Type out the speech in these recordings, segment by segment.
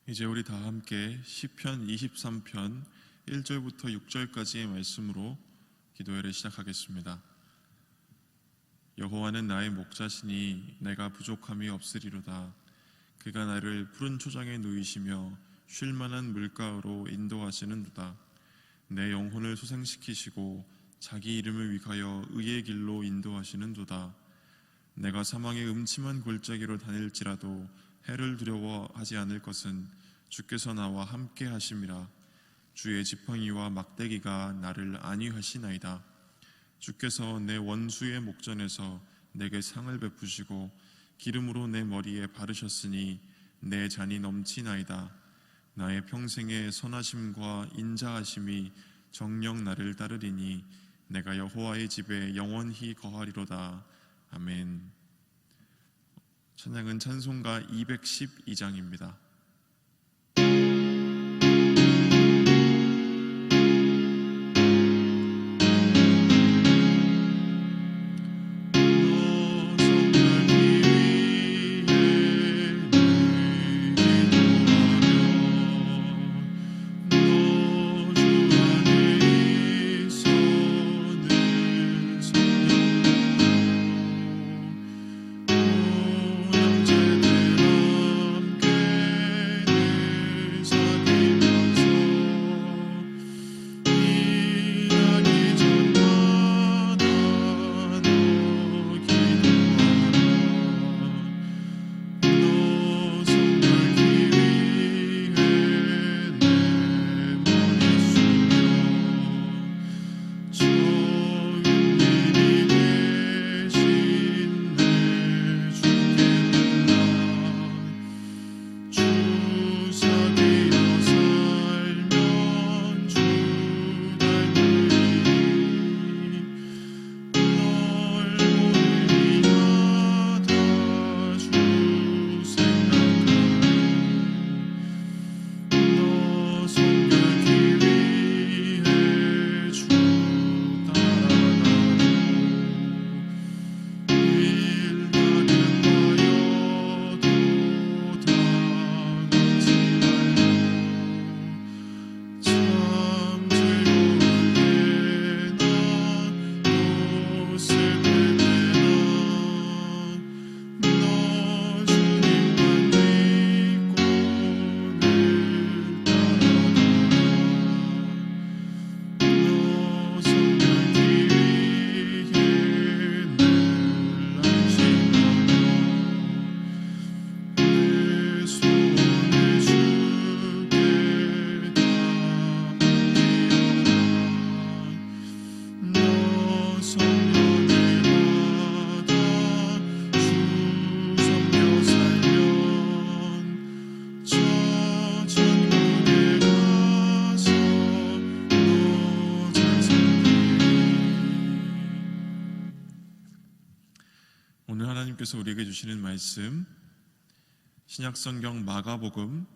이제 우리 다 함께 시편 23편 1절부터 6절까지의 말씀으로 기도회를 시작하겠습니다. 여호와는 나의 목자시니 내가 부족함이 없으리로다. 그가 나를 푸른 초장에 누이시며 쉴 만한 물가로 인도하시는도다. 내 영혼을 소생시키시고 자기 이름을 위하여 의의 길로 인도하시는도다. 내가 사망의 음침한 골짜기로 다닐지라도 해를 두려워하지 않을 것은 주께서 나와 함께 하심이라. 주의 지팡이와 막대기가 나를 안위하시나이다. 주께서 내 원수의 목전에서 내게 상을 베푸시고 기름으로 내 머리에 바르셨으니 내 잔이 넘치나이다. 나의 평생의 선하심과 인자하심이 정녕 나를 따르리니 내가 여호와의 집에 영원히 거하리로다. 아멘. 찬양은 찬송가 212장입니다. 오늘 하나님께서 우리에게 주시는 말씀, 신약성경 마가복음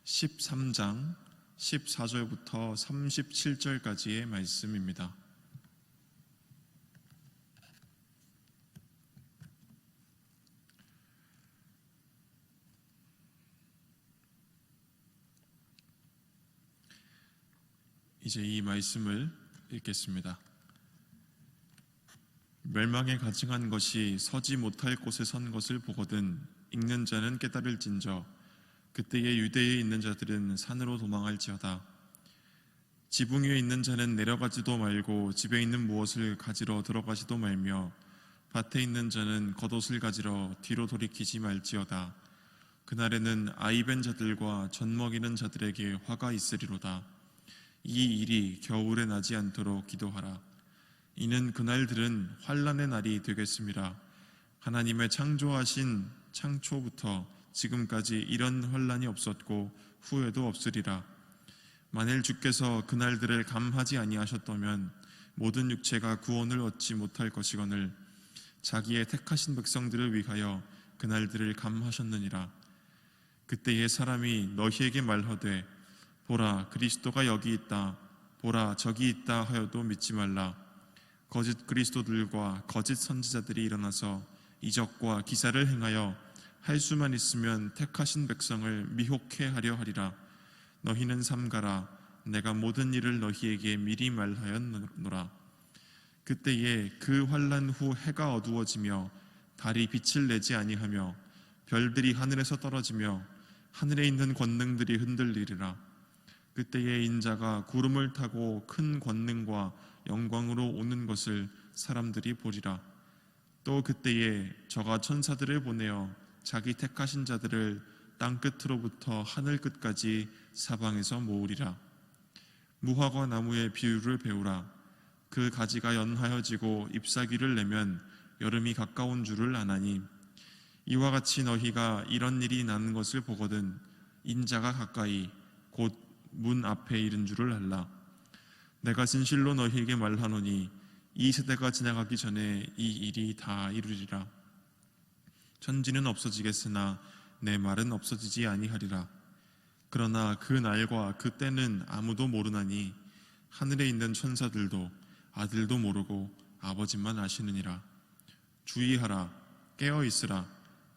13장 14절부터 37절까지의 말씀입니다. 이제 이 말씀을 읽겠습니다. 멸망에 가증한 것이 서지 못할 곳에 선 것을 보거든 읽는 자는 깨달을진저 그때에 유대에 있는 자들은 산으로 도망할지어다. 지붕 위에 있는 자는 내려가지도 말고 집에 있는 무엇을 가지러 들어가지도 말며 밭에 있는 자는 겉옷을 가지러 뒤로 돌이키지 말지어다. 그날에는 아이벤 자들과 젖먹이는 자들에게 화가 있으리로다. 이 일이 겨울에 나지 않도록 기도하라. 이는 그날들은 환난의 날이 되겠습니다. 하나님의 창조하신 창초부터 지금까지 이런 환난이 없었고 후에도 없으리라. 만일 주께서 그날들을 감하지 아니하셨다면 모든 육체가 구원을 얻지 못할 것이거늘 자기의 택하신 백성들을 위하여 그날들을 감하셨느니라. 그때에 사람이 너희에게 말하되 보라 그리스도가 여기 있다, 보라 저기 있다 하여도 믿지 말라. 거짓 그리스도들과 거짓 선지자들이 일어나서 이적과 기사를 행하여 할 수만 있으면 택하신 백성을 미혹해 하려 하리라. 너희는 삼가라. 내가 모든 일을 너희에게 미리 말하였노라. 그때에 그 환난 후 해가 어두워지며 달이 빛을 내지 아니하며 별들이 하늘에서 떨어지며 하늘에 있는 권능들이 흔들리리라. 그때에 인자가 구름을 타고 큰 권능과 영광으로 오는 것을 사람들이 보리라. 또 그때에 저가 천사들을 보내어 자기 택하신 자들을 땅 끝으로부터 하늘 끝까지 사방에서 모으리라. 무화과 나무의 비유를 배우라. 그 가지가 연하여지고 잎사귀를 내면 여름이 가까운 줄을 아나니, 이와 같이 너희가 이런 일이 나는 것을 보거든 인자가 가까이 곧 문 앞에 이른 줄을 알라. 내가 진실로 너희에게 말하노니 이 세대가 지나가기 전에 이 일이 다 이루리라. 천지는 없어지겠으나 내 말은 없어지지 아니하리라. 그러나 그 날과 그 때는 아무도 모르나니 하늘에 있는 천사들도 아들도 모르고 아버지만 아시느니라. 주의하라. 깨어 있으라.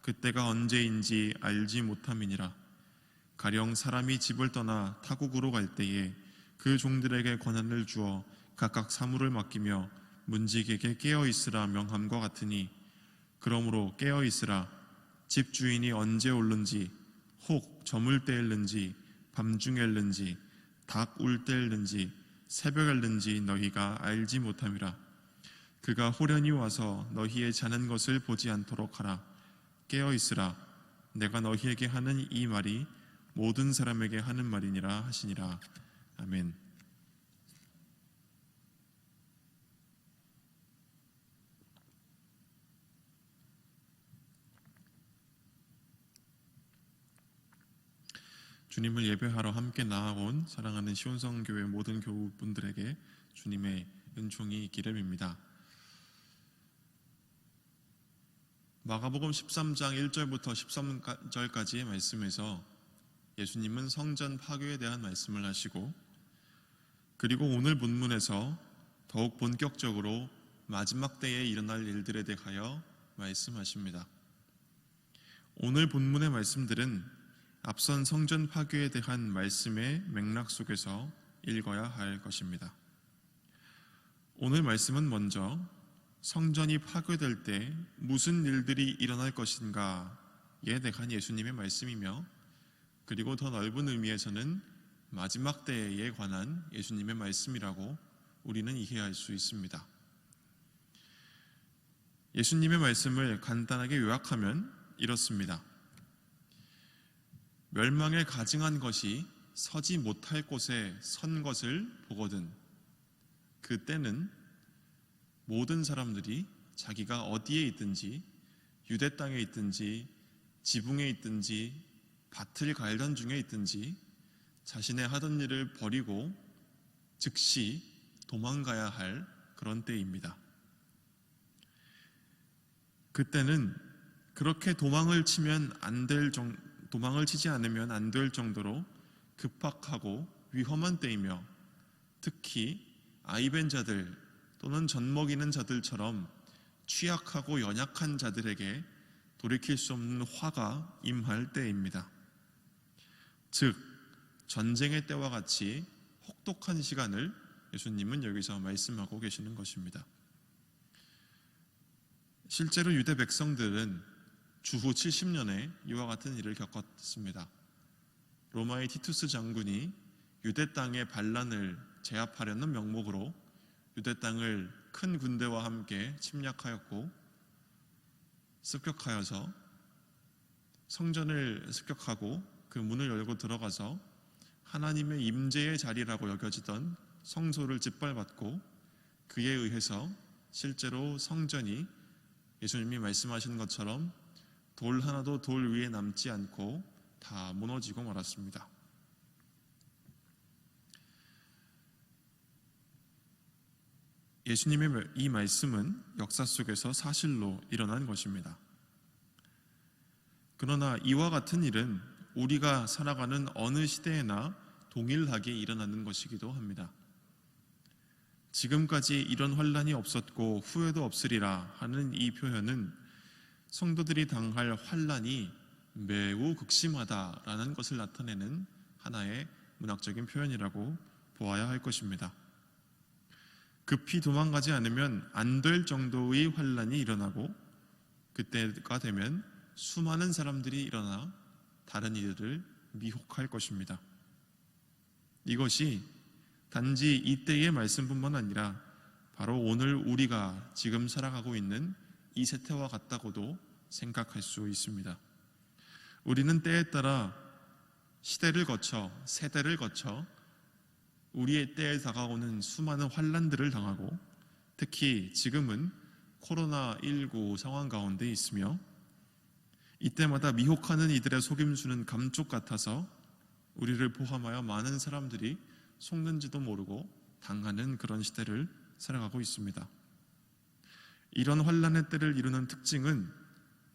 그때가 언제인지 알지 못함이니라. 가령 사람이 집을 떠나 타국으로 갈 때에 그 종들에게 권한을 주어 각각 사물을 맡기며 문지기에게 깨어 있으라 명함과 같으니, 그러므로 깨어 있으라. 집 주인이 언제 올는지, 혹 저물 때일는지, 밤중일는지, 닭 울 때일는지, 새벽일는지 너희가 알지 못함이라. 그가 호련히 와서 너희의 자는 것을 보지 않도록 하라. 깨어 있으라. 내가 너희에게 하는 이 말이 모든 사람에게 하는 말이니라 하시니라. 아멘. 주님을 예배하러 함께 나아온 사랑하는 시온성교회 모든 교우분들에게 주님의 은총이 있기를 빕니다. 마가복음 13장 1절부터 13절까지의 말씀에서 예수님은 성전 파괴에 대한 말씀을 하시고, 그리고 오늘 본문에서 더욱 본격적으로 마지막 때에 일어날 일들에 대하여 말씀하십니다. 오늘 본문의 말씀들은 앞선 성전 파괴에 대한 말씀의 맥락 속에서 읽어야 할 것입니다. 오늘 말씀은 먼저 성전이 파괴될 때 무슨 일들이 일어날 것인가에 대한 예수님의 말씀이며, 그리고 더 넓은 의미에서는 마지막 때에 관한 예수님의 말씀이라고 우리는 이해할 수 있습니다. 예수님의 말씀을 간단하게 요약하면 이렇습니다. 멸망에 가증한 것이 서지 못할 곳에 선 것을 보거든 그때는 모든 사람들이 자기가 어디에 있든지, 유대 땅에 있든지 지붕에 있든지 밭을 갈던 중에 있든지 자신의 하던 일을 버리고 즉시 도망가야 할 그런 때입니다. 그때는 그렇게 도망을 치지 않으면 안 될 정도로 급박하고 위험한 때이며, 특히 아이벤 자들 또는 젖먹이는 자들처럼 취약하고 연약한 자들에게 돌이킬 수 없는 화가 임할 때입니다. 즉 전쟁의 때와 같이 혹독한 시간을 예수님은 여기서 말씀하고 계시는 것입니다. 실제로 유대 백성들은 주후 70년에 이와 같은 일을 겪었습니다. 로마의 티투스 장군이 유대 땅의 반란을 제압하려는 명목으로 유대 땅을 큰 군대와 함께 침략하였고, 습격하여서 성전을 습격하고 그 문을 열고 들어가서 하나님의 임재의 자리라고 여겨지던 성소를 짓밟았고, 그에 의해서 실제로 성전이 예수님이 말씀하신 것처럼 돌 하나도 돌 위에 남지 않고 다 무너지고 말았습니다. 예수님의 이 말씀은 역사 속에서 사실로 일어난 것입니다. 그러나 이와 같은 일은 우리가 살아가는 어느 시대에나 동일하게 일어나는 것이기도 합니다. 지금까지 이런 환난이 없었고 후에도 없으리라 하는 이 표현은 성도들이 당할 환난이 매우 극심하다라는 것을 나타내는 하나의 문학적인 표현이라고 보아야 할 것입니다. 급히 도망가지 않으면 안 될 정도의 환란이 일어나고 그때가 되면 수많은 사람들이 일어나 다른 이들을 미혹할 것입니다. 이것이 단지 이때의 말씀뿐만 아니라 바로 오늘 우리가 지금 살아가고 있는 이 세태와 같다고도 생각할 수 있습니다. 우리는 때에 따라 시대를 거쳐 세대를 거쳐 우리의 때에 다가오는 수많은 환란들을 당하고 특히 지금은 코로나19 상황 가운데 있으며 이때마다 미혹하는 이들의 속임수는 감쪽 같아서 우리를 포함하여 많은 사람들이 속는지도 모르고 당하는 그런 시대를 살아가고 있습니다. 이런 환란의 때를 이루는 특징은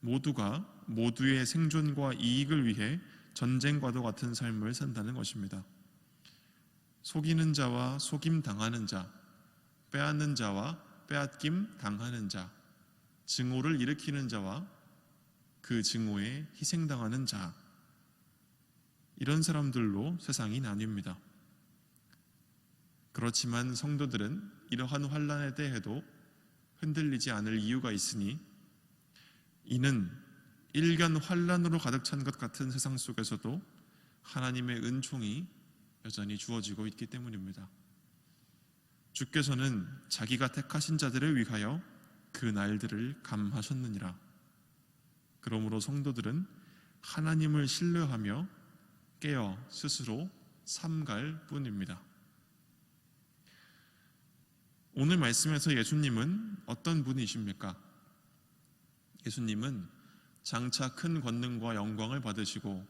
모두가 모두의 생존과 이익을 위해 전쟁과도 같은 삶을 산다는 것입니다. 속이는 자와 속임 당하는 자, 빼앗는 자와 빼앗김 당하는 자, 증오를 일으키는 자와 그 증오에 희생당하는 자, 이런 사람들로 세상이 나뉩니다. 그렇지만 성도들은 이러한 환란에 대해도 흔들리지 않을 이유가 있으니 이는 일간 환란으로 가득 찬 것 같은 세상 속에서도 하나님의 은총이 여전히 주어지고 있기 때문입니다. 주께서는 자기가 택하신 자들을 위하여 그 날들을 감하셨느니라. 그러므로 성도들은 하나님을 신뢰하며 깨어 스스로 삼갈 뿐입니다. 오늘 말씀에서 예수님은 어떤 분이십니까? 예수님은 장차 큰 권능과 영광을 받으시고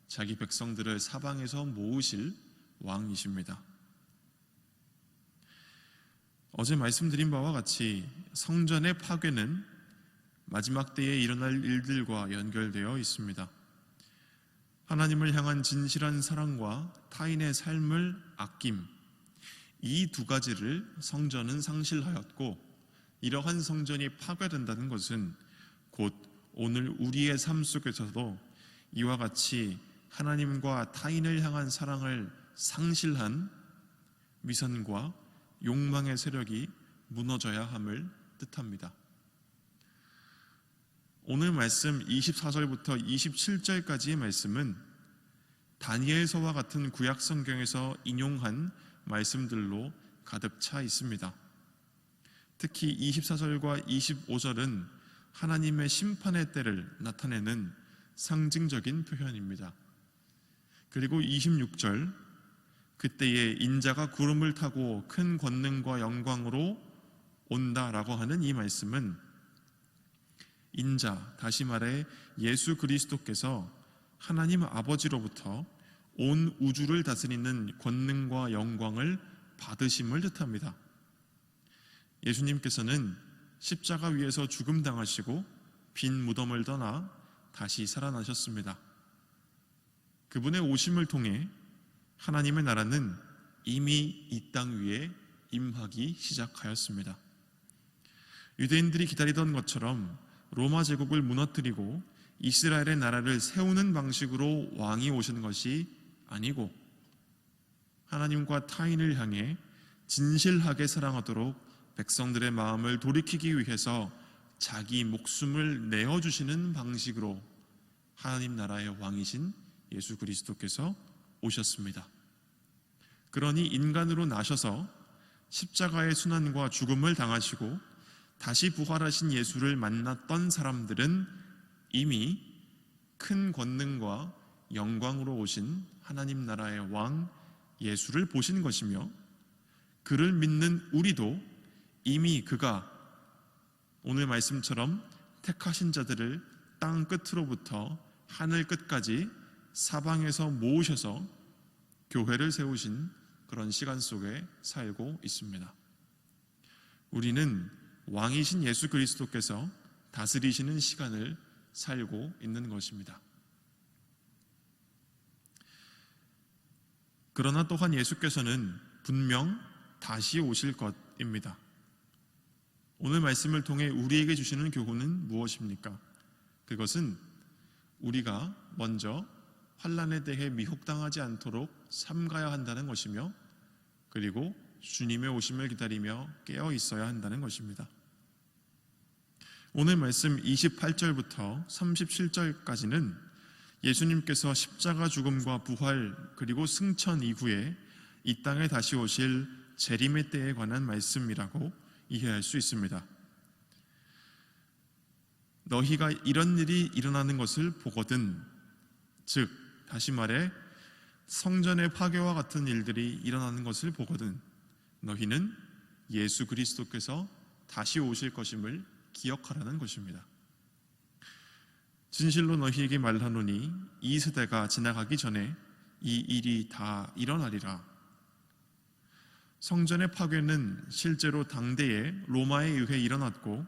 자기 백성들을 사방에서 모으실 왕이십니다. 어제 말씀드린 바와 같이 성전의 파괴는 마지막 때에 일어날 일들과 연결되어 있습니다. 하나님을 향한 진실한 사랑과 타인의 삶을 아낌, 이 두 가지를 성전은 상실하였고 이러한 성전이 파괴된다는 것은 곧 오늘 우리의 삶 속에서도 이와 같이 하나님과 타인을 향한 사랑을 상실한 위선과 욕망의 세력이 무너져야 함을 뜻합니다. 오늘 말씀 24절부터 27절까지의 말씀은 다니엘서와 같은 구약 성경에서 인용한 말씀들로 가득 차 있습니다. 특히 24절과 25절은 하나님의 심판의 때를 나타내는 상징적인 표현입니다. 그리고 26절, 그때에 인자가 구름을 타고 큰 권능과 영광으로 온다라고 하는 이 말씀은 인자, 다시 말해 예수 그리스도께서 하나님 아버지로부터 온 우주를 다스리는 권능과 영광을 받으심을 뜻합니다. 예수님께서는 십자가 위에서 죽음당하시고 빈 무덤을 떠나 다시 살아나셨습니다. 그분의 오심을 통해 하나님의 나라는 이미 이 땅 위에 임하기 시작하였습니다. 유대인들이 기다리던 것처럼 로마 제국을 무너뜨리고 이스라엘의 나라를 세우는 방식으로 왕이 오신 것이 아니고 하나님과 타인을 향해 진실하게 사랑하도록 백성들의 마음을 돌이키기 위해서 자기 목숨을 내어주시는 방식으로 하나님 나라의 왕이신 예수 그리스도께서 오셨습니다. 그러니 인간으로 나셔서 십자가의 순환과 죽음을 당하시고 다시 부활하신 예수를 만났던 사람들은 이미 큰 권능과 영광으로 오신 하나님 나라의 왕 예수를 보신 것이며 그를 믿는 우리도 이미 그가 오늘 말씀처럼 택하신 자들을 땅 끝으로부터 하늘 끝까지 사방에서 모으셔서 교회를 세우신 그런 시간 속에 살고 있습니다. 우리는 왕이신 예수 그리스도께서 다스리시는 시간을 살고 있는 것입니다. 그러나 또한 예수께서는 분명 다시 오실 것입니다. 오늘 말씀을 통해 우리에게 주시는 교훈은 무엇입니까? 그것은 우리가 먼저 환난에 대해 미혹당하지 않도록 삼가야 한다는 것이며, 그리고 주님의 오심을 기다리며 깨어 있어야 한다는 것입니다. 오늘 말씀 28절부터 37절까지는 예수님께서 십자가 죽음과 부활 그리고 승천 이후에 이 땅에 다시 오실 재림의 때에 관한 말씀이라고 이해할 수 있습니다. 너희가 이런 일이 일어나는 것을 보거든, 즉 다시 말해 성전의 파괴와 같은 일들이 일어나는 것을 보거든 너희는 예수 그리스도께서 다시 오실 것임을 기억하라는 것입니다. 진실로 너희에게 말하노니 이 세대가 지나가기 전에 이 일이 다 일어나리라. 성전의 파괴는 실제로 당대에 로마에 의해 일어났고,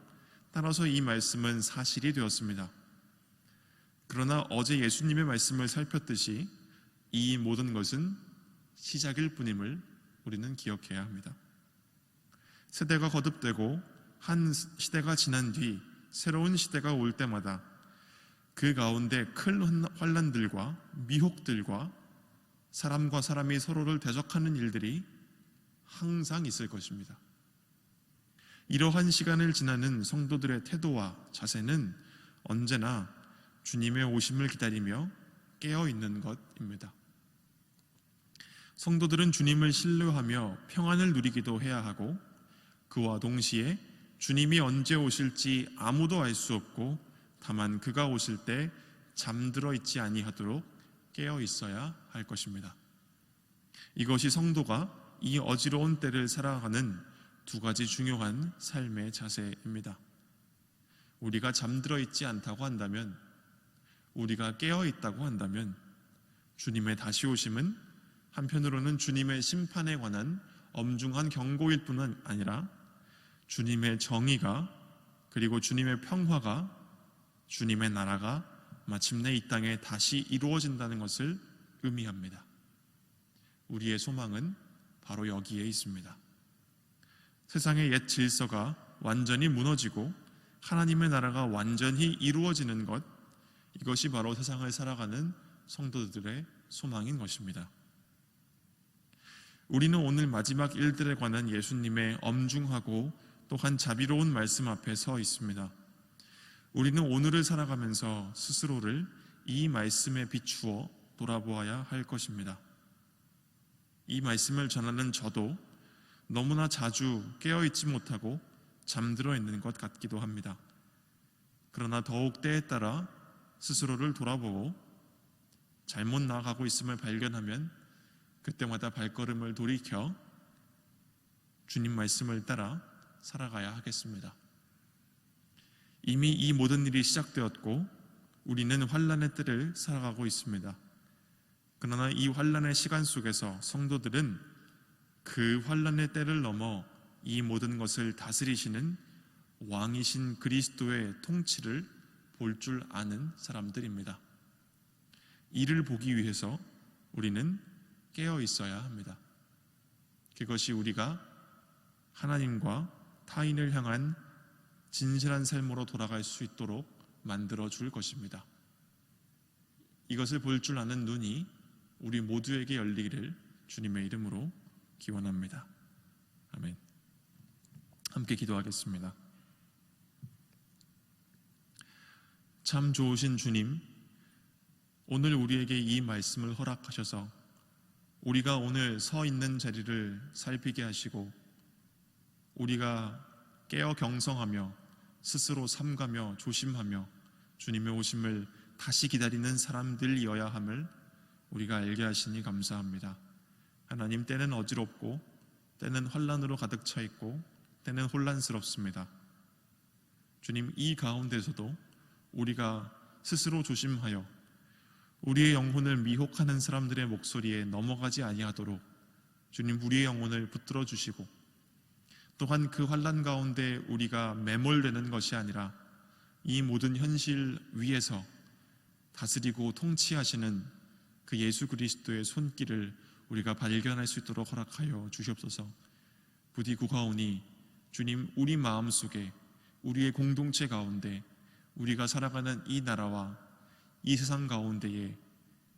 따라서 이 말씀은 사실이 되었습니다. 그러나 어제 예수님의 말씀을 살폈듯이 이 모든 것은 시작일 뿐임을 우리는 기억해야 합니다. 세대가 거듭되고 한 시대가 지난 뒤 새로운 시대가 올 때마다 그 가운데 큰 환난들과 미혹들과 사람과 사람이 서로를 대적하는 일들이 항상 있을 것입니다. 이러한 시간을 지나는 성도들의 태도와 자세는 언제나 주님의 오심을 기다리며 깨어있는 것입니다. 성도들은 주님을 신뢰하며 평안을 누리기도 해야 하고, 그와 동시에 주님이 언제 오실지 아무도 알 수 없고 다만 그가 오실 때 잠들어 있지 아니하도록 깨어 있어야 할 것입니다. 이것이 성도가 이 어지러운 때를 살아가는 두 가지 중요한 삶의 자세입니다. 우리가 잠들어 있지 않다고 한다면, 우리가 깨어 있다고 한다면 주님의 다시 오심은 한편으로는 주님의 심판에 관한 엄중한 경고일 뿐 아니라 주님의 정의가, 그리고 주님의 평화가, 주님의 나라가 마침내 이 땅에 다시 이루어진다는 것을 의미합니다. 우리의 소망은 바로 여기에 있습니다. 세상의 옛 질서가 완전히 무너지고 하나님의 나라가 완전히 이루어지는 것, 이것이 바로 세상을 살아가는 성도들의 소망인 것입니다. 우리는 오늘 마지막 일들에 관한 예수님의 엄중하고 또한 자비로운 말씀 앞에 서 있습니다. 우리는 오늘을 살아가면서 스스로를 이 말씀에 비추어 돌아보아야 할 것입니다. 이 말씀을 전하는 저도 너무나 자주 깨어있지 못하고 잠들어 있는 것 같기도 합니다. 그러나 더욱 때에 따라 스스로를 돌아보고 잘못 나아가고 있음을 발견하면 그때마다 발걸음을 돌이켜 주님 말씀을 따라 살아가야 하겠습니다. 이미 이 모든 일이 시작되었고 우리는 환난의 때를 살아가고 있습니다. 그러나 이 환난의 시간 속에서 성도들은 그 환난의 때를 넘어 이 모든 것을 다스리시는 왕이신 그리스도의 통치를 볼 줄 아는 사람들입니다. 이를 보기 위해서 우리는 깨어 있어야 합니다. 그것이 우리가 하나님과 타인을 향한 진실한 삶으로 돌아갈 수 있도록 만들어 줄 것입니다. 이것을 볼 줄 아는 눈이 우리 모두에게 열리기를 주님의 이름으로 기원합니다. 아멘. 함께 기도하겠습니다. 참 좋으신 주님, 오늘 우리에게 이 말씀을 허락하셔서 우리가 오늘 서 있는 자리를 살피게 하시고 우리가 깨어 경성하며 스스로 삼가며 조심하며 주님의 오심을 다시 기다리는 사람들이어야 함을 우리가 알게 하시니 감사합니다. 하나님, 때는 어지럽고 때는 환난으로 가득 차 있고 때는 혼란스럽습니다. 주님, 이 가운데서도 우리가 스스로 조심하여 우리의 영혼을 미혹하는 사람들의 목소리에 넘어가지 아니하도록 주님, 우리의 영혼을 붙들어 주시고 또한 그 환난 가운데 우리가 매몰되는 것이 아니라 이 모든 현실 위에서 다스리고 통치하시는 그 예수 그리스도의 손길을 우리가 발견할 수 있도록 허락하여 주시옵소서. 부디 구하오니 주님, 우리 마음속에 우리의 공동체 가운데 우리가 살아가는 이 나라와 이 세상 가운데에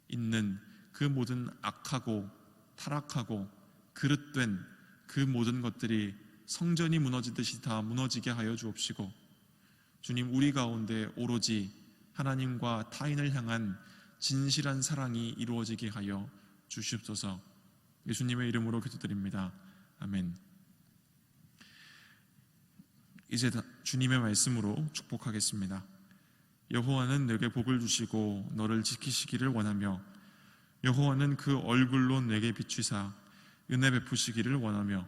있는 그 모든 악하고 타락하고 그릇된 그 모든 것들이 성전이 무너지듯이 다 무너지게 하여 주옵시고, 주님, 우리 가운데 오로지 하나님과 타인을 향한 진실한 사랑이 이루어지게 하여 주시옵소서. 예수님의 이름으로 기도드립니다. 아멘. 이제 주님의 말씀으로 축복하겠습니다. 여호와는 내게 복을 주시고 너를 지키시기를 원하며, 여호와는 그 얼굴로 내게 비추사 은혜 베푸시기를 원하며,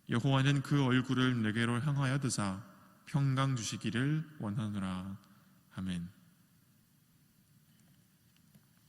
여호와는 그 얼굴을 내게로 향하여 드사 평강 주시기를 원하노라. 아멘.